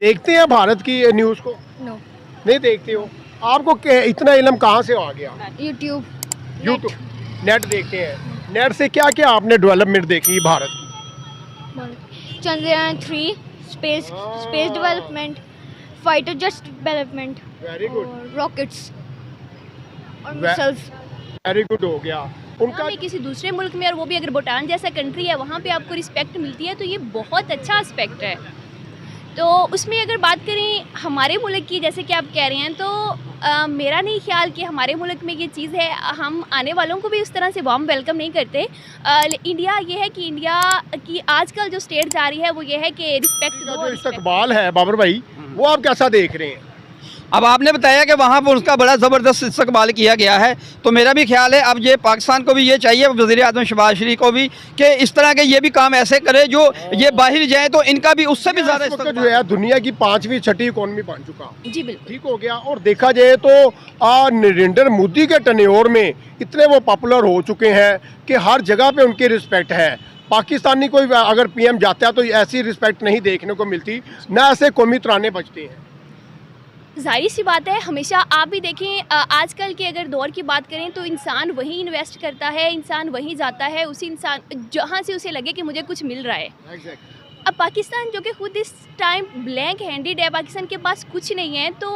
देखते हैं भारत की न्यूज़ को? नो। नहीं देखते हो? आपको इतना इल्म कहाँ से आ गया? यूट्यूब। यूट्यूब, नेट देखते हैं। नेट से क्या क्या आपने डेवलपमेंट देखी भारत की? Chandrayaan 3, space space development, fighter jet development, very good, rockets और वे- मिसाइल्स। वेरी गुड हो गया उनका। में किसी दूसरे मुल्क में, और वो भी अगर भूटान जैसा कंट्री है, वहाँ पे आपको रिस्पेक्ट मिलती है, तो ये बहुत अच्छा एस्पेक्ट है। तो उसमें अगर बात करें हमारे मुल्क की, जैसे कि आप कह रहे हैं, तो मेरा नहीं ख्याल कि हमारे मुल्क में ये चीज़ है। हम आने वालों को भी उस तरह से वार्म वेलकम नहीं करते। इंडिया ये है कि इंडिया की आजकल जो स्टेट जा रही है वो ये है कि रिस्पेक्ट दो। जो इस्तकबाल है बाबर भाई, वो आप कैसा देख रहे हैं? अब आपने बताया कि वहाँ पर उसका बड़ा ज़बरदस्त इस्तकबाल किया गया है, तो मेरा भी ख्याल है अब ये पाकिस्तान को भी ये चाहिए, वज़ीर आज़म शहबाज शरीफ को भी, कि इस तरह के ये भी काम ऐसे करे जो ये बाहर जाए तो इनका भी उससे भी ज़्यादा जो है दुनिया की 5वीं 6ठी इकोनॉमी बन चुका। जी बिल्कुल ठीक हो गया। और देखा जाए तो नरेंद्र मोदी के टन्योर में इतने वो पॉपुलर हो चुके हैं कि हर जगह पे उनकी रिस्पेक्ट है। पाकिस्तानी कोई अगर पीएम जाता है तो ऐसी रिस्पेक्ट नहीं देखने को मिलती, ना ऐसे कौमी तराने बजते हैं। जाहिर सी बात है, हमेशा आप भी देखें, आजकल के अगर दौर की बात करें तो इंसान वहीं इन्वेस्ट करता है, इंसान वहीं जाता है, उसी इंसान जहाँ से उसे लगे कि मुझे कुछ मिल रहा है। अब पाकिस्तान जो कि खुद इस टाइम ब्लैंक हैंडेड है, पाकिस्तान के पास कुछ नहीं है, तो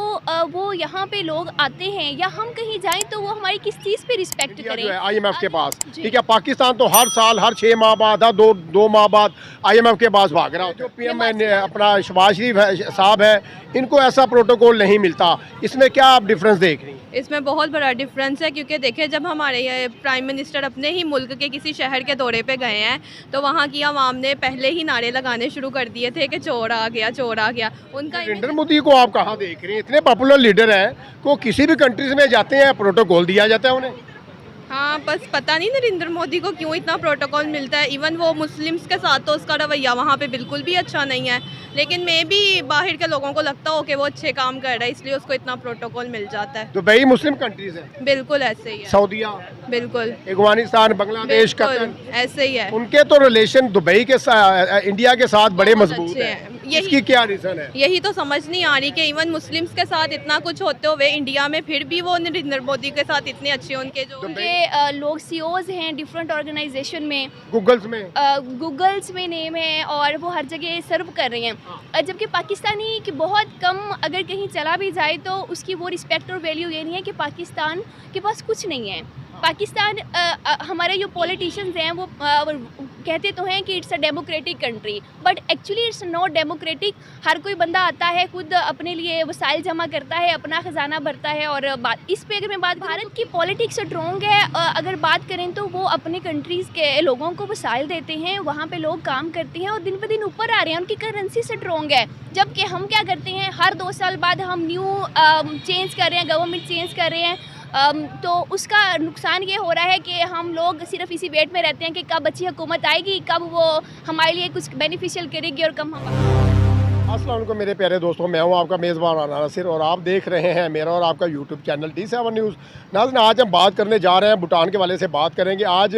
वो यहाँ पे लोग आते हैं या हम कहीं जाएं तो वो हमारी किस चीज़ पे रिस्पेक्ट करें। IMF के पास, ठीक है, पाकिस्तान तो हर साल हर 6 माह बाद, दो माह बाद IMF के पास भाग रहा होता है। जो पीएम अपना शहबाज शरीफ साहब है, इनको ऐसा प्रोटोकॉल नहीं मिलता। इसमें क्या आप डिफरेंस देख रही हैं? इसमें बहुत बड़ा डिफरेंस है, क्योंकि देखिए जब हमारे ये प्राइम मिनिस्टर अपने ही मुल्क के किसी शहर के दौरे पे गए हैं तो वहाँ की आवाम ने पहले ही नारे लगाने शुरू कर दिए थे कि चोर आ गया, चोर आ गया। उनका नरेंद्र मोदी को आप कहाँ देख रहे हैं? इतने पॉपुलर लीडर हैं को किसी भी कंट्रीज में जाते हैं प्रोटोकॉल दिया जाता है उन्हें। हाँ, बस पता नहीं नरेंद्र मोदी को क्यों इतना प्रोटोकॉल मिलता है। इवन वो मुस्लिम्स के साथ तो उसका रवैया वहाँ पे बिल्कुल भी अच्छा नहीं है, लेकिन मैं भी बाहर के लोगों को लगता हो कि वो अच्छे काम कर रहा है, इसलिए उसको इतना प्रोटोकॉल मिल जाता है। दुबई मुस्लिम कंट्रीज है, बिल्कुल ऐसे ही है। सऊदीया, बिल्कुल अफगानिस्तान, बांग्लादेश, कतर, ऐसे ही है। उनके तो रिलेशन दुबई के साथ, इंडिया के साथ बड़े बहुत मजबूत अच्छे है। हैं। इसकी क्या रीजन है? यही तो समझ नहीं आ रही कि इवन मुस्लिम्स के साथ इतना कुछ होते हुए इंडिया में फिर भी वो नरेंद्र मोदी के साथ इतने अच्छे उनके जो लोग CEOs हैं डिफरेंट ऑर्गेनाइजेशन में, गूगल्स में नेम है, और वो हर जगह सर्व कर रहे हैं। जबकि पाकिस्तानी की बहुत कम अगर कहीं चला भी जाए तो उसकी वो रिस्पेक्ट और वैल्यू ये नहीं है कि पाकिस्तान के पास कुछ नहीं है। पाकिस्तान हमारे जो पॉलिटिशियंस हैं वो कहते तो हैं कि it's a democratic country, but actually it's not democratic. हर कोई बंदा आता है, खुद अपने लिए वसाइल जमा करता है, अपना खजाना भरता है। और इस पे अगर मैं बात, भारत की पॉलिटिक्स स्ट्रॉन्ग है। अगर बात करें तो वो अपने कंट्रीज़ के लोगों को वसाइल देते हैं, वहाँ पे लोग काम करते हैं और दिन ब दिन ऊपर आ रहे हैं, उनकी करेंसी स्ट्रॉन्ग है। जबकि हम क्या करते हैं, हर 2 साल बाद हम न्यू चेंज कर रहे हैं, गवर्नमेंट चेंज कर रहे हैं। तो उसका नुकसान ये हो रहा है कि हम लोग सिर्फ इसी वेट में रहते हैं कि कब अच्छी हुकूमत आएगी, कब वो हमारे लिए कुछ बेनिफिशियल करेगी और कब हम। अस्सलाम वालेकुम मेरे प्यारे दोस्तों, मैं हूं आपका मेज़बान राना नसीर और आप देख रहे हैं मेरा और आपका यूट्यूब चैनल D7 न्यूज़। नाज़रीन, आज हम बात करने जा रहे हैं, भूटान के वाले से बात करेंगे। आज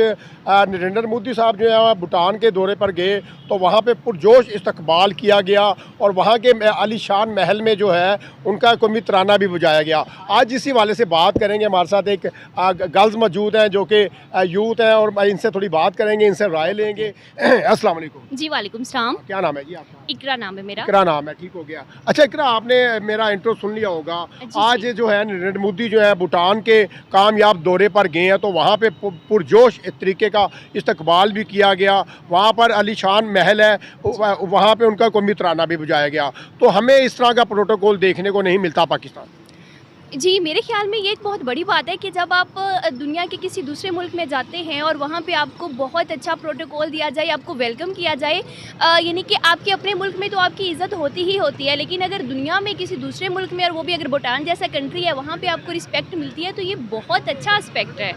नरेंद्र मोदी साहब जो है भूटान के दौरे पर गए तो वहाँ पे पुरजोश इस्तकबाल किया गया और वहाँ के आलीशान महल में जो है उनका कौमी तराना भी बजाया गया। आज इसी वाले से बात करेंगे। हमारे साथ एक गर्ल्स मौजूद हैं जो कि यूथ हैं और इनसे थोड़ी बात करेंगे, इनसे राय लेंगे। अस्सलाम वालेकुम। जी वालेकुम सलाम। क्या नाम है जी आपका? इकरा नाम है मेरा। इकरा नाम है, ठीक हो गया। अच्छा इकरा, आपने मेरा इंट्रो सुन लिया होगा। आज जो है नरेंद्र मोदी जो है भूटान के कामयाब दौरे पर गए हैं तो वहाँ पे पुरजोश इस तरीके का इस्तकबाल भी किया गया। वहाँ पर आलीशान महल है, वहाँ पे उनका कौमी तराना भी बजाया गया। तो हमें इस तरह का प्रोटोकॉल देखने को नहीं मिलता पाकिस्तान। जी, मेरे ख्याल में ये एक बहुत बड़ी बात है कि जब आप दुनिया के किसी दूसरे मुल्क में जाते हैं और वहाँ पे आपको बहुत अच्छा प्रोटोकॉल दिया जाए, आपको वेलकम किया जाए, यानी कि आपके अपने मुल्क में तो आपकी इज़्ज़त होती ही होती है, लेकिन अगर दुनिया में किसी दूसरे मुल्क में, और वो भी अगर भूटान जैसा कंट्री है, वहाँ पे आपको रिस्पेक्ट मिलती है, तो ये बहुत अच्छा एस्पेक्ट है।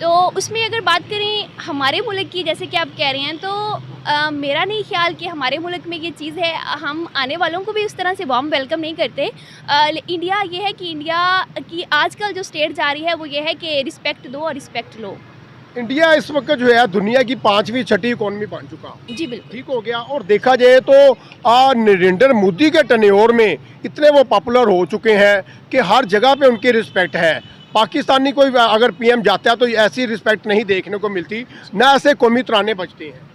तो उसमें अगर बात करें हमारे मुल्क की, जैसे कि आप कह रहे हैं, तो मेरा नहीं ख्याल कि हमारे मुल्क में ये चीज़ है। हम आने वालों को भी उस तरह से वार्म वेलकम नहीं करते। इंडिया ये है कि इंडिया की आजकल जो स्टेट जा रही है वो ये है कि रिस्पेक्ट दो और रिस्पेक्ट लो। इंडिया इस वक्त जो है दुनिया की 5वीं 6ठी इकोनॉमी बन चुका, जी बिल्कुल। ठीक हो गया। और देखा जाए तो नरेंद्र मोदी के टन्योर में इतने वो पॉपुलर हो चुके हैं कि हर जगह पे उनकी रिस्पेक्ट है। पाकिस्तानी कोई अगर पीएम जाता है तो ऐसी रिस्पेक्ट नहीं देखने को मिलती, ना ऐसे कौमी तराने बजते हैं।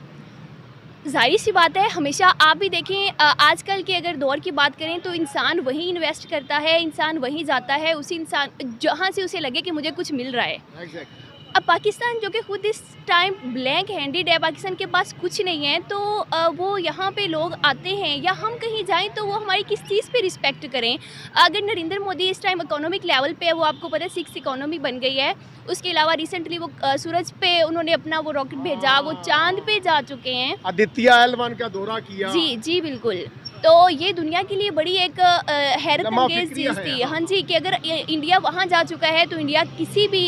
जाहिर सी बात है, हमेशा आप भी देखें आजकल के अगर दौर की बात करें तो इंसान वहीं इन्वेस्ट करता है, इंसान वहीं जाता है, उसी इंसान जहाँ से उसे लगे कि मुझे कुछ मिल रहा है। अब पाकिस्तान जो कि खुद इस टाइम ब्लैंक हैंडेड है, पाकिस्तान के पास कुछ नहीं है, तो वो यहाँ पे लोग आते हैं या हम कहीं जाएं तो वो हमारी किस चीज़ पे रिस्पेक्ट करें। अगर नरेंद्र मोदी इस टाइम इकोनॉमिक लेवल पे है, वो आपको पता है 6 इकोनॉमी बन गई है। उसके अलावा रिसेंटली वो सूरज पे उन्होंने अपना वो रॉकेट भेजा, वो चांद पे जा चुके हैं, आदित्य L1 का दौरा किया। जी जी बिल्कुल। तो ये दुनिया के लिए बड़ी एक हैरत अंगेज चीज़ थी, हाँ जी, कि अगर इंडिया वहाँ जा चुका है तो इंडिया किसी भी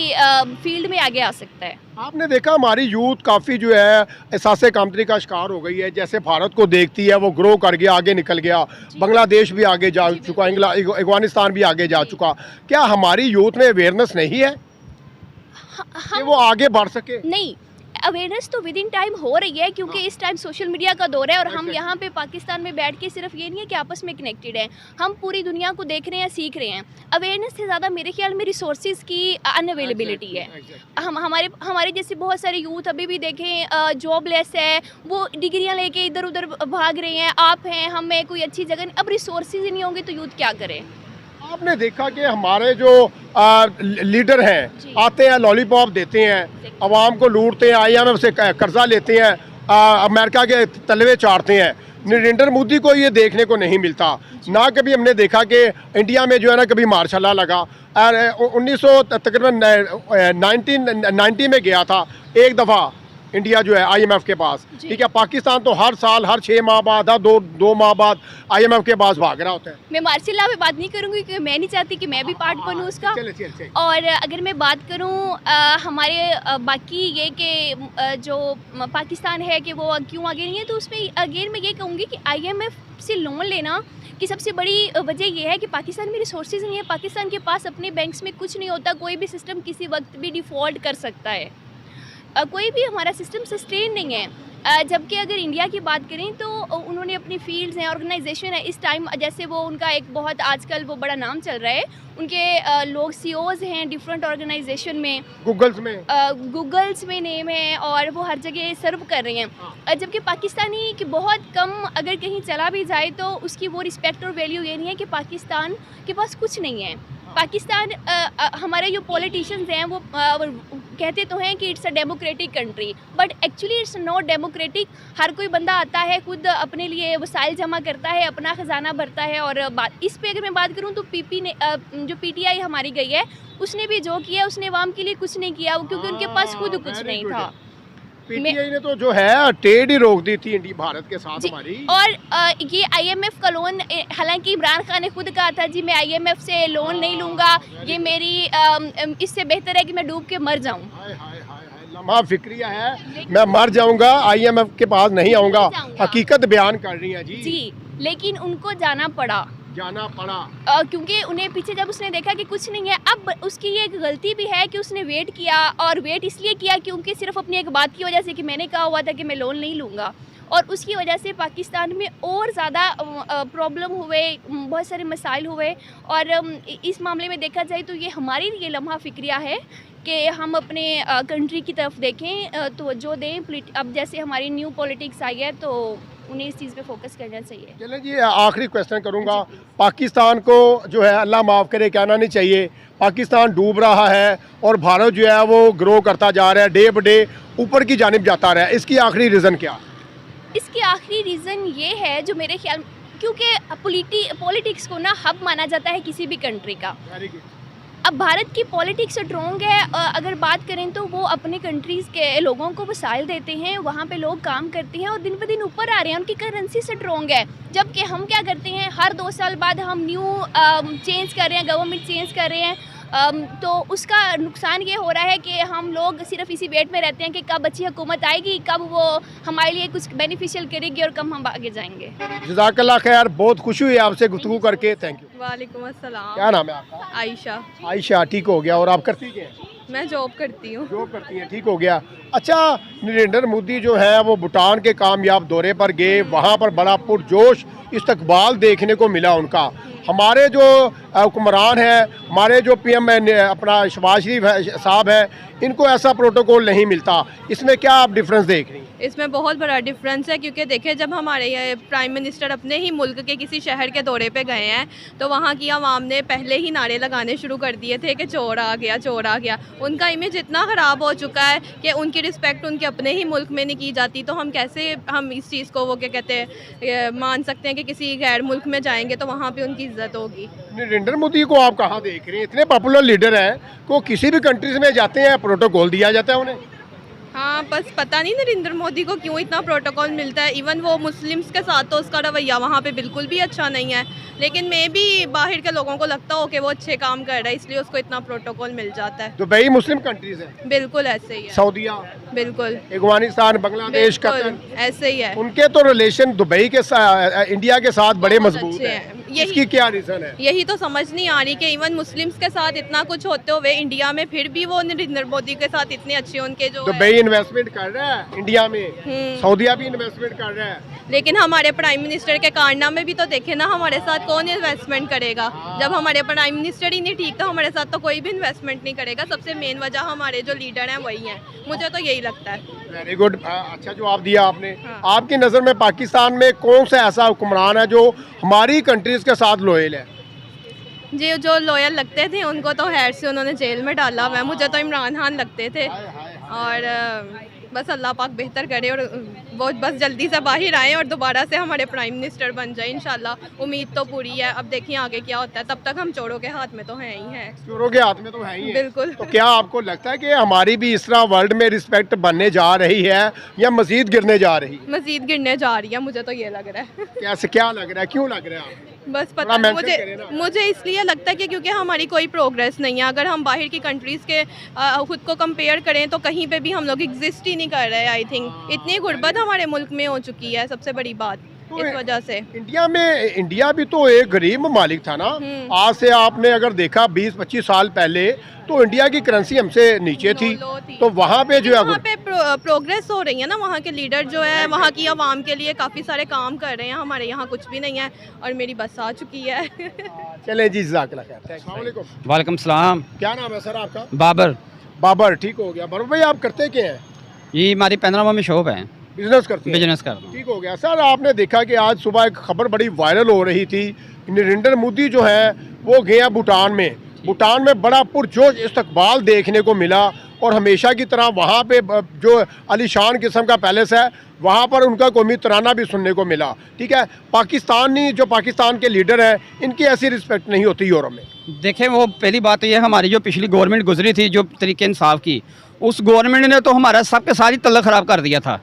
फील्ड में आगे आ सकता है। आपने देखा हमारी यूथ काफ़ी जो है एहसास कमतरी का शिकार हो गई है। जैसे भारत को देखती है वो ग्रो कर गया, आगे निकल गया, बांग्लादेश भी आगे जा चुका, अफगानिस्तान भी आगे जा चुका। क्या हमारी यूथ में अवेयरनेस नहीं है कि वो आगे बढ़ सके? नहीं, अवेयरनेस तो विद इन टाइम हो रही है, क्योंकि इस टाइम सोशल मीडिया का दौर है और हम यहाँ पे पाकिस्तान में बैठ के सिर्फ ये नहीं है कि आपस में कनेक्टेड हैं, हम पूरी दुनिया को देख रहे हैं, सीख रहे हैं। अवेयरनेस से ज़्यादा मेरे ख्याल में रिसोर्सेज की अनअवेलेबिलिटी है। हम हमारे जैसे बहुत सारे यूथ अभी भी देखें जॉबलेस है, वो डिग्रियाँ लेके इधर उधर भाग रहे हैं। आप हैं, हम में कोई अच्छी जगह, अब रिसोर्सेज ही नहीं होंगे तो यूथ क्या करे। आपने देखा कि हमारे जो लीडर हैं आते हैं, लॉलीपॉप देते हैं, आवाम को लूटते हैं, IMF से कर्जा लेते हैं, अमेरिका के तलवे चाटते हैं। नरेंद्र मोदी को ये देखने को नहीं मिलता। ना कभी हमने देखा कि इंडिया में जो है ना कभी मार्शल लॉ लगा। 1900 तकरीबन 1990 में गया था एक दफ़ा इंडिया जो है IMF के पास, ठीक है। पाकिस्तान तो हर साल हर 6 माह बाद, दो माह बाद IMF के पास भाग रहा होता है। मैं मार्शल लॉ पे बात नहीं करूँगी क्योंकि मैं नहीं चाहती कि मैं भी पार्ट बनूँ उसका। चले। और अगर मैं बात करूँ हमारे बाकी ये कि जो पाकिस्तान है कि वो क्यों आगे नहीं है, तो उसमें अगेन मैं ये कहूँगी कि IMF से लोन लेना की सबसे बड़ी वजह यह है कि पाकिस्तान में रिसोर्सेज नहीं है। पाकिस्तान के पास अपने बैंक्स में कुछ नहीं होता, कोई भी सिस्टम किसी वक्त भी डिफ़ॉल्ट कर सकता है, कोई भी हमारा सिस्टम सस्टेन नहीं है। जबकि अगर इंडिया की बात करें तो उन्होंने अपनी फील्ड्स हैं, ऑर्गेनाइजेशन है इस टाइम, जैसे वो उनका एक बहुत आजकल वो बड़ा नाम चल रहा है, उनके लोग CEOs हैं डिफरेंट ऑर्गेनाइजेशन में, गूगल्स में नेम है और वो हर जगह सर्व कर रहे हैं। जबकि पाकिस्तानी की बहुत कम अगर कहीं चला भी जाए तो उसकी वो रिस्पेक्ट और वैल्यू ये नहीं है कि पाकिस्तान के पास कुछ नहीं है। पाकिस्तान हमारे जो पॉलिटिशियंस हैं वो कहते तो हैं कि it's a democratic country, but actually it's not democratic. हर कोई बंदा आता है, खुद अपने लिए वसाइल जमा करता है, अपना ख़जाना भरता है। और इस पे अगर मैं बात करूं तो PP ने जो PTI हमारी गई है, उसने भी जो किया उसने अवाम के लिए कुछ नहीं किया, क्योंकि उनके पास खुद कुछ नहीं था। PTI ने तो जो है ट्रेड ही रोक दी थी इंडिया भारत के साथ हमारी। और ये IMF का लोन, हालांकि इमरान खान ने खुद कहा था जी मैं IMF से लोन नहीं लूँगा, ये मेरी इससे बेहतर है कि मैं डूब के मर जाऊँ। लम्हा फिक्रिया है, मैं मर जाऊँगा, IMF के पास नहीं आऊँगा, हकीकत बयान कर रही है जी। लेकिन उनको जाना पड़ा क्योंकि उन्हें पीछे जब उसने देखा कि कुछ नहीं है। अब उसकी ये एक गलती भी है कि उसने वेट किया, और वेट इसलिए किया क्योंकि सिर्फ अपनी एक बात की वजह से कि मैंने कहा हुआ था कि मैं लोन नहीं लूँगा, और उसकी वजह से पाकिस्तान में और ज़्यादा प्रॉब्लम हुए, बहुत सारे मसाइल हुए। और इस मामले में देखा जाए तो ये हमारे लिए लम्हा फिक्रिया है कि हम अपने कंट्री की तरफ देखें, तो जो दें। अब जैसे हमारी न्यू पॉलिटिक्स आई है तो उन्हें इस चीज़ पे फोकस करना चाहिए। चलें जी, आखिरी क्वेश्चन करूंगा। पाकिस्तान को जो है अल्लाह माफ़ करे कहना नहीं चाहिए, पाकिस्तान डूब रहा है और भारत जो है वो ग्रो करता जा रहा है, डे ब डे ऊपर की जानिब जाता रहा है। इसकी आखिरी रीज़न क्या? इसकी आखिरी रीज़न ये है जो मेरे ख्याल, क्योंकि पॉलिटिक्स को ना हब माना जाता है किसी भी कंट्री का। अब भारत की पॉलिटिक्स स्ट्रॉन्ग है, अगर बात करें तो वो अपने कंट्रीज़ के लोगों को वसाइल देते हैं, वहाँ पे लोग काम करते हैं और दिन ब दिन ऊपर आ रहे हैं, उनकी करेंसी स्ट्रॉन्ग है। जबकि हम क्या करते हैं, हर 2 साल बाद हम न्यू चेंज कर रहे हैं, गवर्नमेंट चेंज कर रहे हैं, तो उसका नुकसान ये हो रहा है कि हम लोग सिर्फ इसी वेट में रहते हैं कि कब अच्छी हुकूमत आएगी, कब वो हमारे लिए कुछ बेनिफिशियल करेगी और कब हम आगे जाएंगे। जज़ाकल्लाह खैर, बहुत खुशी हुई आपसे गुफ्तगू करके, थैंक यू। वालेकुम अस्सलाम। क्या नाम है आपका? आयशा। आयशा, ठीक हो गया। और आप करती क्या हैं? मैं जॉब करती हूँ। जॉब करती हैं, ठीक हो गया। अच्छा, नरेंद्र मोदी जो है वो भूटान के कामयाब दौरे पर गए, वहाँ पर बड़ा पुरजोश इस्तकबाल देखने को मिला उनका। हमारे जो हुक्मरान हैं, हमारे जो पीएम अपना शहबाज शरीफ साहब हैं, इनको ऐसा प्रोटोकॉल नहीं मिलता। इसमें क्या आप डिफरेंस देख रही हैं? इसमें बहुत बड़ा डिफरेंस है, क्योंकि देखिए जब हमारे ये प्राइम मिनिस्टर अपने ही मुल्क के किसी शहर के दौरे पे गए हैं तो वहाँ की आवाम ने पहले ही नारे लगाने शुरू कर दिए थे कि चोर आ गया, चोर आ गया। उनका इमेज इतना ख़राब हो चुका है कि उनकी रिस्पेक्ट उनके अपने ही मुल्क में नहीं की जाती, तो हम कैसे हम इस चीज़ को वो क्या कहते हैं मान सकते हैं कि किसी गैर मुल्क में जाएंगे तो वहाँ पर उनकी इज्जत होगी। नरेंद्र मोदी को आप कहाँ देख रहे हैं? इतने पॉपुलर लीडर हैं को किसी भी कंट्रीज में जाते हैं प्रोटोकॉल दिया जाता है उन्हें। हाँ, बस पता नहीं नरेंद्र मोदी को क्यों इतना प्रोटोकॉल मिलता है। इवन वो मुस्लिम्स के साथ तो उसका रवैया वहाँ पे बिल्कुल भी अच्छा नहीं है, लेकिन मे भी बाहर के लोगों को लगता हो कि वो अच्छे काम कर रहा है, इसलिए उसको इतना प्रोटोकॉल मिल जाता है। दुबई मुस्लिम कंट्रीज है, बिल्कुल ऐसे ही है। सऊदीया, बिल्कुल अफगानिस्तान, बांग्लादेश, कतर, ऐसे ही है। उनके तो रिलेशन दुबई के साथ, इंडिया के साथ बड़े बहुत मजबूत अच्छे हैं। हैं। इसकी क्या रीजन है? यही तो समझ नहीं आ रही कि इवन मुस्लिम्स के साथ इतना कुछ होते हुए इंडिया में फिर भी वो नरेंद्र मोदी के साथ इतने अच्छे उनके जो दुबई इन्वेस्टमेंट कर रहा है इंडिया में, सऊदीया भी इन्वेस्टमेंट कर रहा है। लेकिन हमारे प्राइम मिनिस्टर के कारनामे भी तो देखे ना, हमारे साथ कौन इन्वेस्टमेंट करेगा? जब हमारे प्राइम मिनिस्टर ही नहीं ठीक तो हमारे साथ तो कोई भी इन्वेस्टमेंट नहीं करेगा। सबसे मेन वजह हमारे जो लीडर हैं वही हैं, मुझे तो यही लगता है। वेरी गुड, अच्छा जवाब दिया आपने। हाँ। आपकी नज़र में पाकिस्तान में कौन सा ऐसा हुक्मरान है जो हमारी कंट्रीज के साथ लॉयल है? जी, जो लॉयल लगते थे उनको तो हैर से उन्होंने जेल में डाला हुआ है। मुझे तो इमरान खान लगते थे, और बस अल्लाह पाक बेहतर करे और वो बस जल्दी से बाहर आए और दोबारा से हमारे प्राइम मिनिस्टर बन जाए इंशाल्लाह। उम्मीद तो पूरी है, अब देखिए आगे क्या होता है। तब तक हम चोरों के हाथ में तो हैं ही हैं। चोरों के हाथ में तो है ही है। बिल्कुल। तो क्या आपको लगता है कि हमारी भी इस तरह वर्ल्ड में रिस्पेक्ट बनने जा रही है या मजीद गिरने जा रही है? मजीद गिरने जा रही है, मुझे तो ये लग रहा है। कैसे, क्या लग रहा है, क्यों लग रहा है आपको? बस थोड़ा पता नहीं, mention करें ना। मुझे इसलिए लगता है कि क्योंकि हमारी कोई प्रोग्रेस नहीं है। अगर हम बाहर की कंट्रीज़ के खुद को कंपेयर करें तो कहीं पे भी हम लोग एग्जिस्ट ही नहीं कर रहे। आई थिंक इतनी गुर्बत हमारे मुल्क में हो चुकी है, सबसे बड़ी बात तो इस वजह से। इंडिया भी तो एक गरीब ममालिक था ना। आज से आपने अगर देखा 20-25 साल पहले तो इंडिया की करेंसी हमसे नीचे थी, लो थी। तो वहाँ पे जो है वहाँ पे प्रोग्रेस हो रही है ना, वहाँ के लीडर जो है वहाँ की आवाम के लिए काफ़ी सारे काम कर रहे हैं। हमारे यहाँ कुछ भी नहीं है, और मेरी बस आ चुकी है। चले जी, जज़ाकल्लाह खैर। अस्सलाम वालेकुम। वालेकुम सलाम। क्या नाम है सर आपका? बाबर। बाबर, ठीक हो गया। बाबर भाई, आप करते क्या हैं? ये हमारी 15 में शॉप है, बिजनेस करते हैं? बिजनेस करता हूँ। ठीक हो गया सर। आपने देखा कि आज सुबह एक खबर बड़ी वायरल हो रही थी, नरेंद्र मोदी जो है वो गया भूटान में। भूटान में बड़ा पुरजोश इस्तकबाल देखने को मिला, और हमेशा की तरह वहाँ पे जो आलीशान किस्म का पैलेस है वहाँ पर उनका कौमी तराना भी सुनने को मिला। ठीक है, जो पाकिस्तान के लीडर हैं इनकी ऐसी रिस्पेक्ट नहीं होती यूरोप में। देखें, वो पहली बात तो ये, हमारी जो पिछली गवर्नमेंट गुजरी थी जो तरीके इंसाफ की, उस गवर्नमेंट ने तो हमारा सबके सारी तल्लक ख़राब कर दिया था।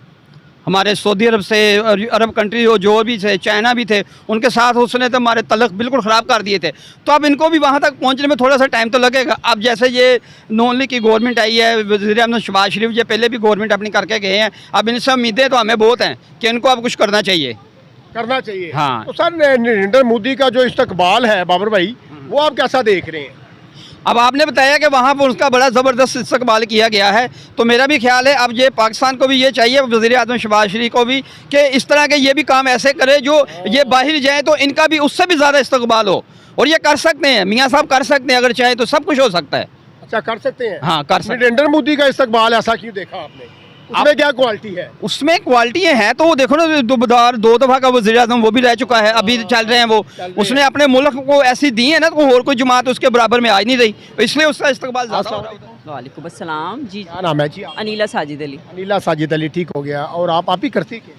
हमारे सऊदी अरब से, अरब कंट्री जो भी थे, चाइना भी थे, उनके साथ उसने तो हमारे तल्लक बिल्कुल ख़राब कर दिए थे। तो अब इनको भी वहाँ तक पहुँचने में थोड़ा सा टाइम तो लगेगा। अब जैसे ये नॉन लीग की गवर्नमेंट आई है, वज़ीर-ए-आज़म शहबाज शरीफ ये पहले भी गवर्नमेंट अपनी करके गए हैं, अब इनसे उम्मीदें तो हमें बहुत हैं कि इनको अब कुछ करना चाहिए। हाँ। तो सर, नरेंद्र मोदी का जो इस्तकबाल है बाबर भाई, वो आप कैसा देख रहे हैं? अब आपने बताया कि वहाँ पर उसका बड़ा ज़बरदस्त इस्तकबाल किया गया है, तो मेरा भी ख्याल है अब ये पाकिस्तान को भी ये चाहिए, वज़ीर-ए-आज़म शहबाज शरीफ को भी, कि इस तरह के ये भी काम ऐसे करे जो ये बाहर जाए तो इनका भी उससे भी ज़्यादा इस्तकबाल हो। और ये कर सकते हैं, मियाँ साहब कर सकते हैं, अगर चाहे तो सब कुछ हो सकता है। अच्छा, कर सकते हैं? हाँ, कर सकते हैं। नरेंद्र मोदी का इस्तकबाल ऐसा क्यों देखा आपने? उसमें क्या क्वालिटी है? उसमें क्वालिटी है तो वो देखो ना, दो दफ़ा का वज़ीर-ए-आज़म वो भी रह चुका है, अभी चल रहे हैं वो। उसने अपने मुल्क को ऐसी दी है ना, तो और कोई जमात उसके बराबर में आज नहीं रही, इसलिए उसका इस्तकबाल ज़्यादा हो रहा है। वालेकुम अस्सलाम जी। क्या नाम है जी? अनीला साजिद अली। अनीला साजिद अली, ठीक हो गया। और आप ही करती क्या?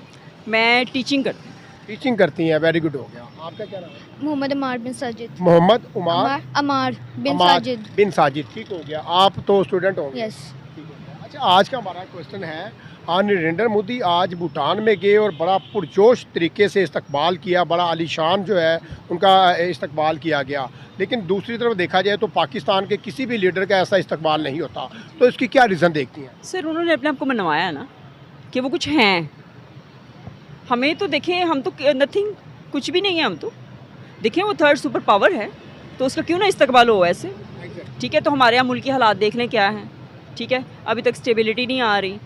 मैं टीचिंग करती हूँ। टीचिंग करती हैं, वेरी गुड हो गया। आपका क्या नाम है? मोहम्मद अमार बिन साजिद। मोहम्मद उमार अमार बिन अमार साजिद। बिन साजिद, ठीक हो गया। आप तो स्टूडेंट होंगे? यस। ठीक हो गया। अच्छा, आज का हमारा क्वेश्चन है, नरेंद्र मोदी आज भूटान में गए और बड़ा पुरजोश तरीके से इस्तकबाल किया, बड़ा आलीशान जो है उनका इस्तकबाल किया गया, लेकिन दूसरी तरफ देखा जाए तो पाकिस्तान के किसी भी लीडर का ऐसा इस्तकबाल नहीं होता। तो इसकी क्या रीज़न देखती हैं? सर, उन्होंने अपने आप को मनवाया ना कि वो कुछ हैं। हमें तो देखें, हम तो नथिंग, कुछ भी नहीं है। हम तो देखें, वो थर्ड सुपर पावर है, तो उसका क्यों ना इस्तकबाल हो ऐसे। ठीक है, तो हमारे यहाँ मुल्क की हालात देख लें क्या हैं। ठीक है, अभी तक स्टेबिलिटी नहीं आ रही।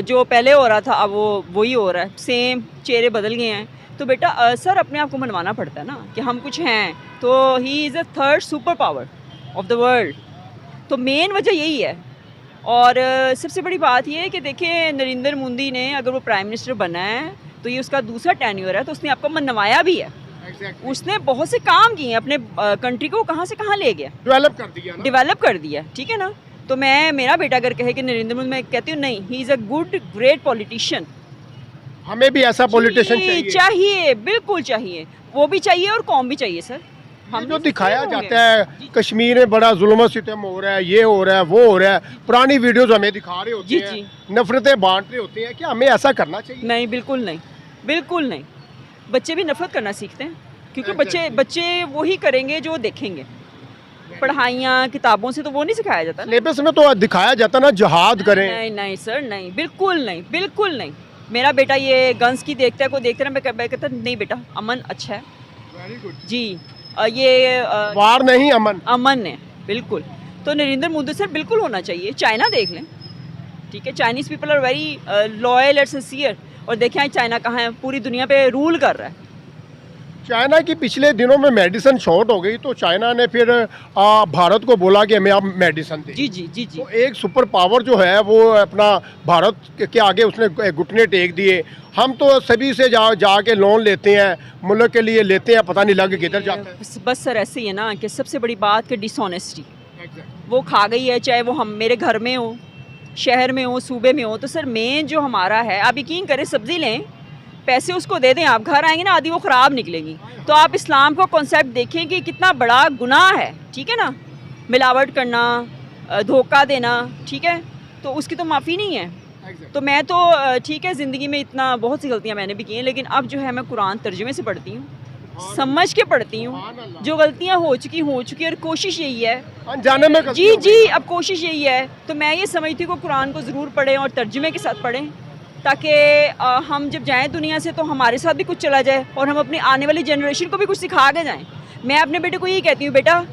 जो पहले हो रहा था अब वो वही हो रहा है, सेम चेहरे बदल गए हैं। तो बेटा सर अपने आप को मनवाना पड़ता है ना कि हम कुछ हैं। तो he is a third super power of the world. तो मेन वजह यही है। और सबसे बड़ी बात ये है कि देखिए नरेंद्र मोदी ने अगर वो प्राइम मिनिस्टर बना है तो ये उसका दूसरा टेन्योर है, तो उसने आपको मनवाया भी है। उसने बहुत से काम किए हैं, अपने कंट्री को कहाँ से कहाँ ले गया, डेवलप कर दिया, ठीक है ना। तो मेरा बेटा अगर कहे कि नरेंद्र मोदी, मैं कहती हूँ नहीं, he is a good great politician. हमें भी ऐसा पॉलिटिशियन चाहिए, बिल्कुल चाहिए, वो भी चाहिए और कौम भी चाहिए सर। हम जो दिखाया जाता है कश्मीर में बड़ा जुल्म सितम हो रहा है, ये हो रहा है, वो हो रहा है, पुरानी वीडियोस हमें दिखा रहे होते हैं, नफरतें बांट रहे होते हैं, क्या हमें ऐसा करना चाहिए? नहीं, बिल्कुल नहीं, बिल्कुल नहीं। बच्चे भी नफरत करना सीखते हैं, क्योंकि बच्चे वही करेंगे जो देखेंगे। पढ़ाइयाँ किताबों से तो वो नहीं सिखाया जाता। सिलेबस में तो दिखाया जाता ना जिहाद करें। नहीं नहीं सर, नहीं, बिल्कुल नहीं, बिल्कुल नहीं। मेरा बेटा ये गन्स की देखता है, कोई देखता है, मैं कहता नहीं बेटा अमन अच्छा है। वेरी गुड जी, ये वार नहीं, अमन है, बिल्कुल। तो नरेंद्र मोदी सर बिल्कुल होना चाहिए। चाइना देख लें, ठीक है, Chinese people are very loyal and sincere. और देखें आज चाइना कहाँ है, पूरी दुनिया पे रूल कर रहा है। चाइना की पिछले दिनों में मेडिसिन शॉर्ट हो गई, तो चाइना ने फिर भारत को बोला कि हमें आप मेडिसिन दें। जी जी जी जी। तो एक सुपर पावर जो है वो अपना भारत के आगे उसने घुटने टेक दिए। हम तो सभी से जाके लोन लेते हैं, मुल्क के लिए लेते हैं, पता नहीं लग किधर जाता है। बस सर ऐसे ही है ना कि सबसे बड़ी बात कि डिसऑनेस्टी वो खा गई है, चाहे वो हम मेरे घर में हो, शहर में हो, सूबे में हो। तो सर मेन जो हमारा है, आप यकीन करें सब्ज़ी लें, पैसे उसको दे दें, आप घर आएंगे ना आधी वो ख़राब निकलेगी। तो आप इस्लाम का कॉन्सेप्ट देखें कि कितना बड़ा गुनाह है, ठीक है ना, मिलावट करना, धोखा देना, ठीक है, तो उसकी तो माफ़ी नहीं है। तो मैं तो ठीक है, ज़िंदगी में इतना बहुत सी गलतियाँ मैंने भी की हैं, लेकिन अब जो है मैं कुरान तर्जुमे से पढ़ती हूँ, समझ के पढ़ती हूँ। जो गलतियाँ हो चुकी और कोशिश यही है अनजाने में जी, अब कोशिश यही है। तो मैं ये समझती हूँ कि कुरान को ज़रूर पढ़ें और तर्जुमे के साथ पढ़ें, ताकि हम जब जाएं दुनिया से तो हमारे साथ भी कुछ चला जाए और हम अपनी आने वाली जनरेशन को भी कुछ सिखा के जाएं। मैं अपने बेटे को यही कहती हूँ, बेटा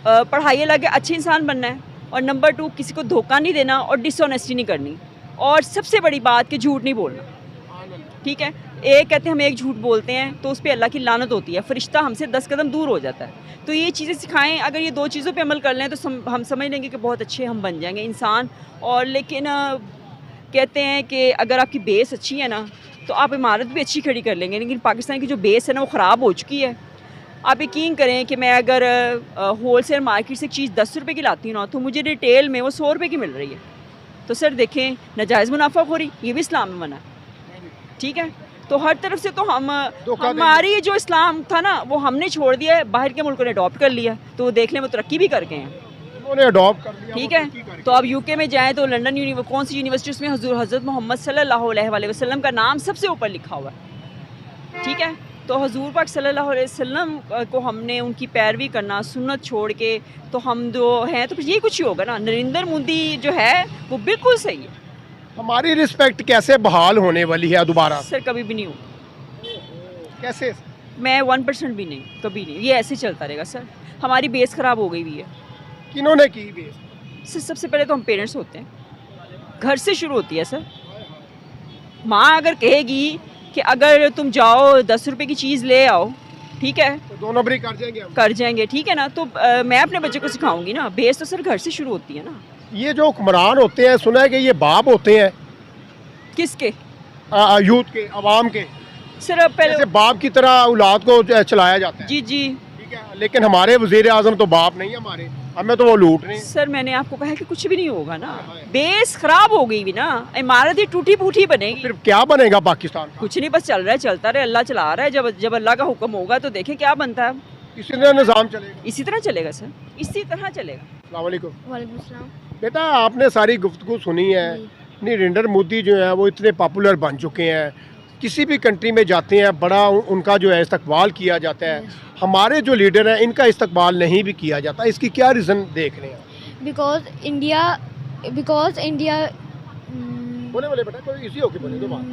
पढ़ाई लगे अच्छे इंसान बनना है, और नंबर 2 किसी को धोखा नहीं देना और डिसऑनेस्टी नहीं करनी, और सबसे बड़ी बात कि झूठ नहीं बोलना, ठीक है। एक कहते हैं हम एक झूठ बोलते हैं तो उस पर अल्लाह की लानत होती है, फरिश्ता हमसे 10 कदम दूर हो जाता है। तो ये चीज़ें सिखाएं, अगर ये 2 चीज़ों पे अमल कर लें तो हम समझ लेंगे कि बहुत अच्छे हम बन जाएंगे इंसान। और लेकिन कहते हैं कि अगर आपकी बेस अच्छी है ना तो आप इमारत भी अच्छी खड़ी कर लेंगे, लेकिन पाकिस्तान की जो बेस है ना वो ख़राब हो चुकी है। आप यकीन करें कि मैं अगर होलसेल मार्केट से एक चीज़ 10 रुपये की लाती हूँ ना, तो मुझे रिटेल में वो 100 रुपये की मिल रही है। तो सर देखें, नाजायज़ मुनाफाखोरी ये भी इस्लाम में मना है, ठीक है। तो हर तरफ से तो हमारी जो इस्लाम था ना वो हमने छोड़ दिया है, बाहर के मुल्कों ने अडॉप्ट कर लिया। तो देख लें वो तरक्की भी कर गए हैं, उन्होंने अडॉप्ट कर लिया, ठीक है। तो अब यूके में जाएँ तो लंदन कौन सी यूनिवर्सिटी, उसमें हज़रत मोहम्मद सल्लल्लाहु अलैहि वसल्लम का नाम सबसे ऊपर लिखा हुआ है, ठीक है। तो हजूर पाक सल्लल्लाहु अलैहि वसल्लम को हमने उनकी पैरवी करना, सुन्नत छोड़ के, तो हम जो हैं तो फिर यही कुछ ही होगा ना। नरेंद्र मोदी जो है वो बिल्कुल सही है। हमारी रिस्पेक्ट कैसे बहाल होने वाली है दोबारा? सर कभी भी नहीं हो। कैसे? मैं 1% भी नहीं, कभी नहीं, ये ऐसे चलता रहेगा सर। हमारी बेस ख़राब हो गई हुई है। किन्होंने की बेस? सर सबसे पहले तो हम पेरेंट्स होते हैं, घर से शुरू होती है सर। माँ अगर कहेगी कि अगर तुम जाओ 10 रुपए की चीज़ ले आओ, ठीक है, तो 2 नंबरी कर जाएंगे, ठीक है ना। तो मैं अपने बच्चे को सिखाऊंगी ना, बेस तो सर घर से शुरू होती है ना। ये जो हुक्मरान होते हैं, सुना है कि ये बाप होते हैं किसके? यूथ के, अवाम के। सर पहले जैसे बाप की तरह औलाद को चलाया जाता है। जी जी, ठीक है, लेकिन हमारे वजीर आजम तो बाप नहीं है हमारे, हमें तो वो लूट रहे हैं। सर मैंने आपको कहा कि कुछ भी नहीं होगा ना, बेस खराब हो गई भी ना, इमारत ही टूटी फूटी बनेगी। फिर क्या बनेगा पाकिस्तान का? कुछ नहीं, बस चल रहा है, चलता रहे, अल्लाह चला रहा है। जब अल्लाह का हुक्म होगा तो देखें क्या बनता है। इसी तरह निज़ाम चलेगा, इसी तरह चलेगा सर, इसी तरह चलेगा। अस्सलाम वालेकुम। वालेकुम अस्सलाम। बेटा आपने सारी गुफ्तगू सुनी है। नरेंद्र मोदी जो है वो इतने पॉपुलर बन चुके हैं, किसी भी कंट्री में जाते हैं बड़ा उनका जो है इस्तकबाल किया जाता है। हमारे जो लीडर हैं इनका इस्तकबाल नहीं भी किया जाता, इसकी क्या रीज़न देख रहे हैं? बिकॉज इंडिया बोले बेटा, कोई इजी होके बोले तो बात।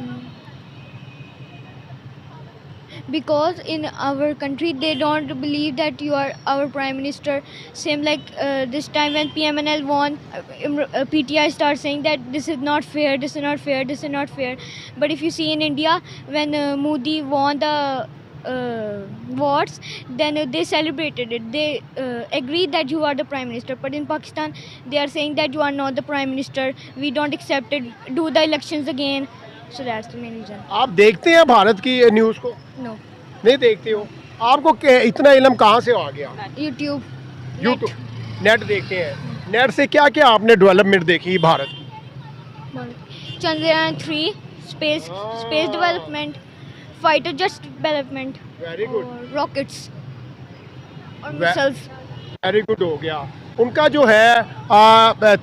because in our country they don't believe that you are our prime minister. Same like this time when PMNL won, PTI starts saying that this is not fair, this is not fair, this is not fair. But if you see in India, when Modi won the votes, then they celebrated it. They agreed that you are the prime minister. But in Pakistan, they are saying that you are not the prime minister. We don't accept it. Do the elections again. So that's the main reason. आप देखते हैं भारत की news को? No. नहीं देखते हो? आपको इतना इल्म कहाँ से आ गया? YouTube. यूट्यूब, नेट देखते हैं। नेट से क्या क्या आपने डेवलपमेंट देखी भारत की? Chandrayaan 3, space development, fighter jet development, very good, और rockets और missiles. वेरी गुड हो गया। उनका जो है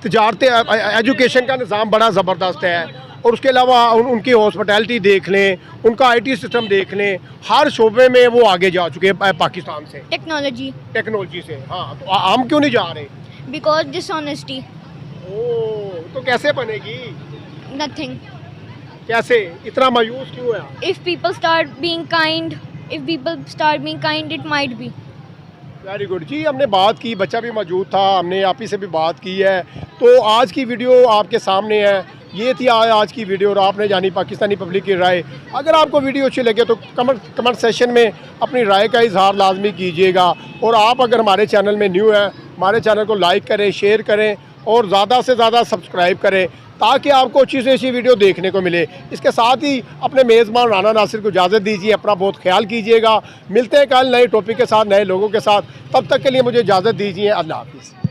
तजारत एजुकेशन का निज़ाम बड़ा ज़बरदस्त है, और उसके अलावा उनकी हॉस्पिटैलिटी देख लें, उनका IT सिस्टम देख लें, हर शोबे में वो आगे जा चुके हैं पाकिस्तान से, Technology. टेक्नोलॉजी से। हाँ, तो हम क्यों नहीं जा रहे? Because dishonesty. ओह, तो कैसे बनेगी? Nothing. कैसे? इतना मायूस क्यों है? If people start being kind, it might be. Very good ji, हमने बात की, बच्चा भी मौजूद था, हमने आप ही से भी बात की है। तो आज की वीडियो आपके सामने है, ये थी आज की वीडियो, और आपने जानी पाकिस्तानी पब्लिक की राय। अगर आपको वीडियो अच्छी लगे तो कमेंट सेशन में अपनी राय का इजहार लाजमी कीजिएगा, और आप अगर हमारे चैनल में न्यू हैं, हमारे चैनल को लाइक करें, शेयर करें, और ज़्यादा से ज़्यादा सब्सक्राइब करें, ताकि आपको अच्छी से अच्छी वीडियो देखने को मिले। इसके साथ ही अपने मेज़बान राना नासिर को इजाज़त दीजिए, अपना बहुत ख्याल कीजिएगा। मिलते हैं कल नए टॉपिक के साथ, नए लोगों के साथ। तब तक के लिए मुझे इजाज़त दीजिए। अल्लाह हाफिज़।